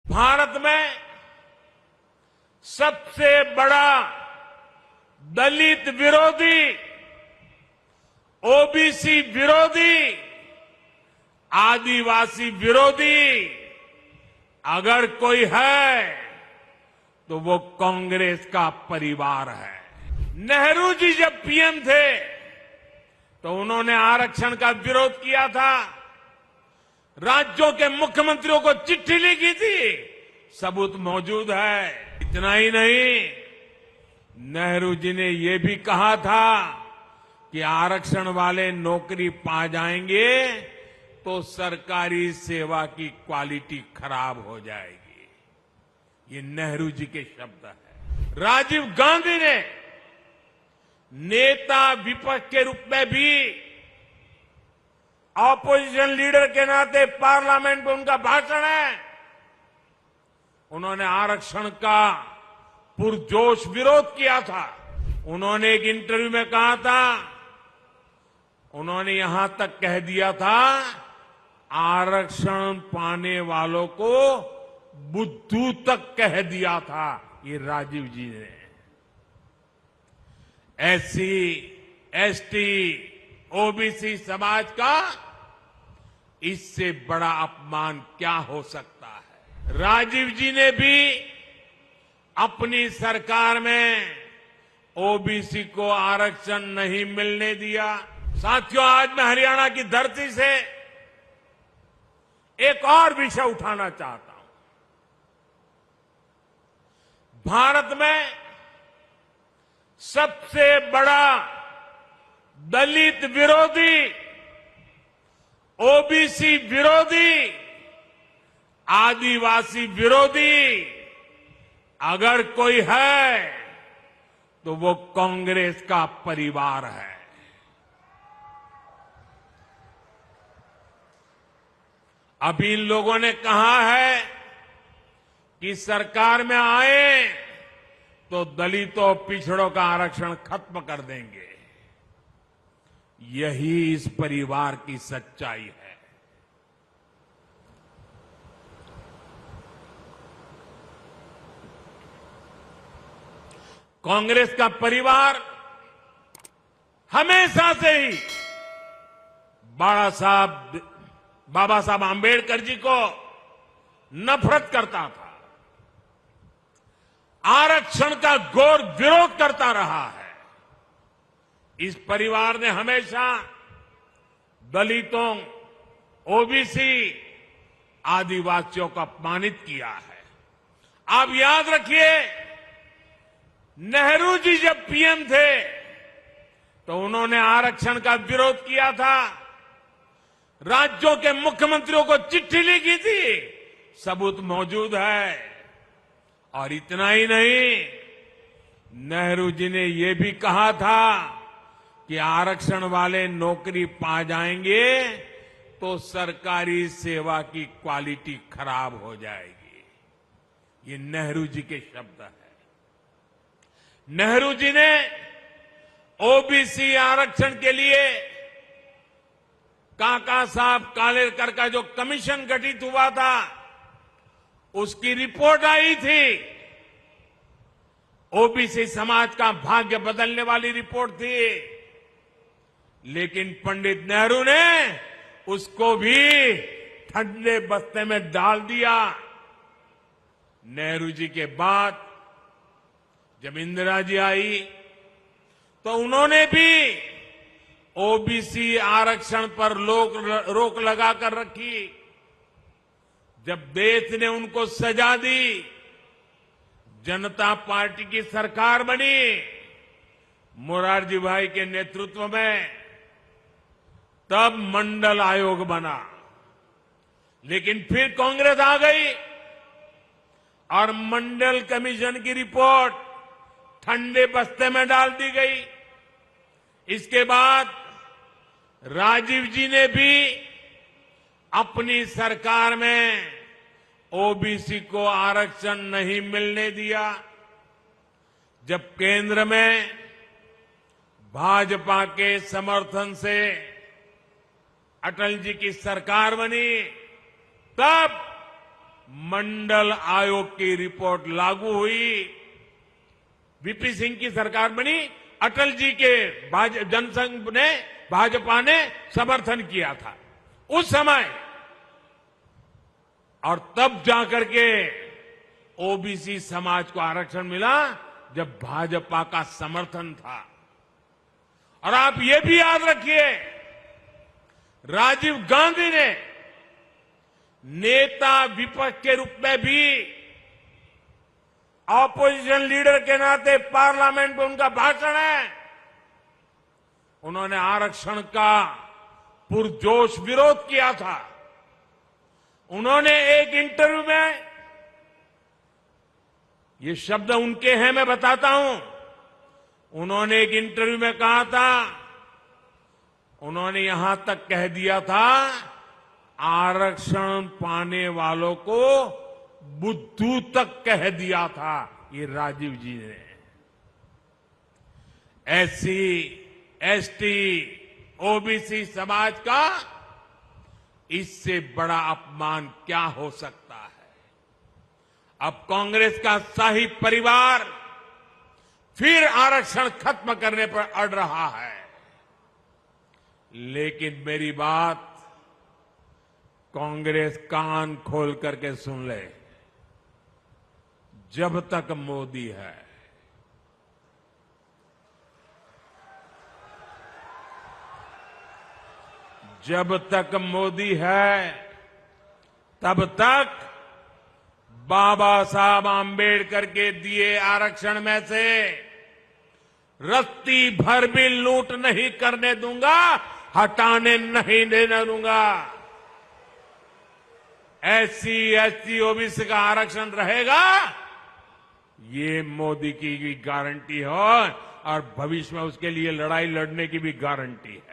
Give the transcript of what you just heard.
भारत में सबसे बड़ा दलित विरोधी, ओबीसी विरोधी, आदिवासी विरोधी अगर कोई है तो वो कांग्रेस का परिवार है। नेहरू जी जब पीएम थे तो उन्होंने आरक्षण का विरोध किया था, राज्यों के मुख्यमंत्रियों को चिट्ठी लिखी थी, सबूत मौजूद है। इतना ही नहीं, नेहरू जी ने ये भी कहा था कि आरक्षण वाले नौकरी पा जाएंगे तो सरकारी सेवा की क्वालिटी खराब हो जाएगी। ये नेहरू जी के शब्द है। राजीव गांधी ने नेता विपक्ष के रूप में भी, ऑपोजिशन लीडर के नाते पार्लियामेंट में उनका भाषण है, उन्होंने आरक्षण का पुरजोश विरोध किया था। उन्होंने एक इंटरव्यू में कहा था, उन्होंने यहां तक कह दिया था, आरक्षण पाने वालों को बुद्धू तक कह दिया था। ये राजीव जी ने एससी, एसटी, ओबीसी समाज का इससे बड़ा अपमान क्या हो सकता है। राजीव जी ने भी अपनी सरकार में ओबीसी को आरक्षण नहीं मिलने दिया। साथियों, आज मैं हरियाणा की धरती से एक और विषय उठाना चाहता हूं। भारत में सबसे बड़ा दलित विरोधी, ओबीसी विरोधी, आदिवासी विरोधी अगर कोई है तो वो कांग्रेस का परिवार है। अभी इन लोगों ने कहा है कि सरकार में आए तो दलितों, पिछड़ों का आरक्षण खत्म कर देंगे। यही इस परिवार की सच्चाई है। कांग्रेस का परिवार हमेशा से ही बाबा साहब आंबेडकर जी को नफरत करता था, आरक्षण का घोर विरोध करता रहा है। इस परिवार ने हमेशा दलितों, ओबीसी, आदिवासियों को अपमानित किया है। आप याद रखिए, नेहरू जी जब पीएम थे तो उन्होंने आरक्षण का विरोध किया था, राज्यों के मुख्यमंत्रियों को चिट्ठी लिखी थी, सबूत मौजूद है। और इतना ही नहीं, नेहरू जी ने यह भी कहा था कि आरक्षण वाले नौकरी पा जाएंगे तो सरकारी सेवा की क्वालिटी खराब हो जाएगी। ये नेहरू जी के शब्द है। नेहरू जी ने ओबीसी आरक्षण के लिए काका साहब कालेलकर का जो कमीशन गठित हुआ था, उसकी रिपोर्ट आई थी। ओबीसी समाज का भाग्य बदलने वाली रिपोर्ट थी, लेकिन पंडित नेहरू ने उसको भी ठंडे बस्ते में डाल दिया। नेहरू जी के बाद जब इंदिरा जी आई तो उन्होंने भी ओबीसी आरक्षण पर रोक लगाकर रखी। जब देश ने उनको सजा दी, जनता पार्टी की सरकार बनी, मोरारजी भाई के नेतृत्व में, तब मंडल आयोग बना। लेकिन फिर कांग्रेस आ गई और मंडल कमीशन की रिपोर्ट ठंडे बस्ते में डाल दी गई। इसके बाद राजीव जी ने भी अपनी सरकार में ओबीसी को आरक्षण नहीं मिलने दिया। जब केंद्र में भाजपा के समर्थन से अटल जी की सरकार बनी, तब मंडल आयोग की रिपोर्ट लागू हुई। वीपी सिंह की सरकार बनी, अटल जी के जनसंघ ने, भाजपा ने समर्थन किया था उस समय, और तब जाकर के ओबीसी समाज को आरक्षण मिला जब भाजपा का समर्थन था। और आप ये भी याद रखिए, राजीव गांधी ने नेता विपक्ष के रूप में भी, ऑपोजिशन लीडर के नाते पार्लियामेंट में उनका भाषण है, उन्होंने आरक्षण का पुरजोश विरोध किया था। उन्होंने एक इंटरव्यू में, ये शब्द उनके हैं, मैं बताता हूं, उन्होंने एक इंटरव्यू में कहा था, उन्होंने यहां तक कह दिया था, आरक्षण पाने वालों को बुद्धू तक कह दिया था ये राजीव जी ने। एससी, एसटी, ओबीसी समाज का इससे बड़ा अपमान क्या हो सकता है। अब कांग्रेस का शाही परिवार फिर आरक्षण खत्म करने पर अड़ रहा है। लेकिन मेरी बात कांग्रेस कान खोल करके सुन ले, जब तक मोदी है, जब तक मोदी है, तब तक बाबा साहब आंबेडकर के दिए आरक्षण में से रत्ती भर भी लूट नहीं करने दूंगा, हटाने नहीं देने दूंगा। एससी, एसटी, ओबीसी का आरक्षण रहेगा, ये मोदी की गारंटी हो, और भविष्य में उसके लिए लड़ाई लड़ने की भी गारंटी है।